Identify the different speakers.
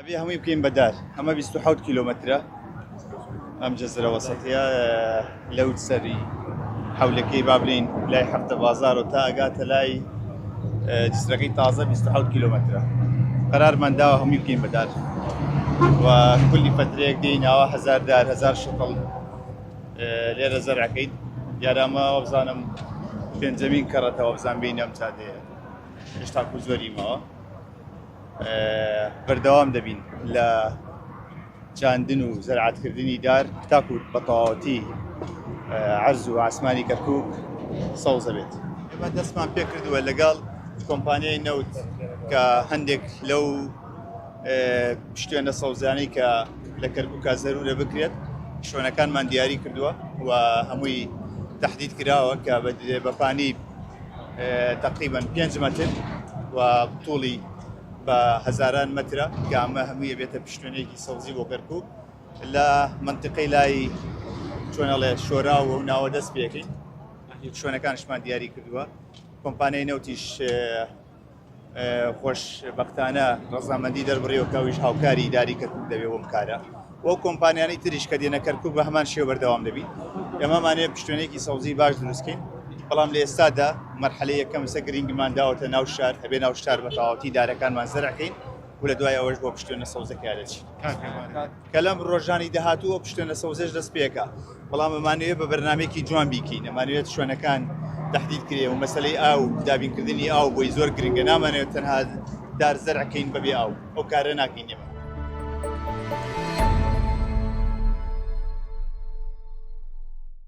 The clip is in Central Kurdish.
Speaker 1: ئەبێ هەمووی بکەین بەدار ئەمە 27 کیلۆمەترە ئەم جەزرە وەسەطیە لەوت سەری حولەکەی با بڵین لای هەفتە بازار و تا ئەگاتە لای جسرەکەی تازە 27 کیلۆمەترە قەرارمان داوە هەمووی بکەین بەدار و کولی فترەیەک دێین ئاوا 1000 دار 1000 شقڵ لێرە زەرعەکەین یارامەوە بزانم پێنجەمین کەڕەتەوە بزان بینی ئەم چادەیە هێشتا کو زۆری ماوە بەردەوام دەبین لە جاندن و زەرعەتکردنی دار تاکو بە تەواوەتی عەرز و ئاسمانی کەرکووک سەوزە بێت ئێمە دەستمان پێ کردووە لەگەڵ کۆمپانیای نەوت کە هەندێک لەو شتێنە سەوزانەی کە لە کەرکووکە زەرورە بکرێت شوێنەکانمان دیاری کردووە و هەمووی تەحدید کراوە کە بەپانی تقریبا 5 مەتر و توڵی بە هەزاران مەترە کە ئەمە هەموویە بێتە پشتوێنێکی سەوزی بۆ کەرکووک لە منتقەی لای چۆنەڵێ شۆرا و ناوە دەست پێکەین شوێنەکانشمان دیاری کردووە کۆمپانیای نەوتیش خۆشبەختانە ڕەزامەندی دەربڕێەوە کەویش هاوکاری داری کەرکووک دەبێ بۆم کارە وەو کۆمپانیانی تریش کە دێنە کەرکووک بە هەمان شێوە بەردەوام دەبین ئێمەمانەیە پشتوێنێکی سەوزی باش دروستکەین بەڵام لە ئێستادا مەرحەلەی یەکەم سە گرنگمان داوەتە ناو شار هەبێ ناو شار بە تەواوەتی دارەکانمان زەرعکەین و لە دوای ئەوەش بۆ پشتوێنە سەوزەکە دەچین کە لەم ڕۆژانی داهاتووە پشتوێنە سەوزەش دەست پێکە بەڵام ئەمانوێت بە بەرنامێکی جوان بیکەین ئەمانوێت شوێنەکان تهدید کرێ و مەسلەی ئاو دابینکردنی ئاو بۆی زۆر گرنگە نامانێت تەنها دار زەرعکەین بەبێ ئاو ئەو کارە ناکەین ئێمە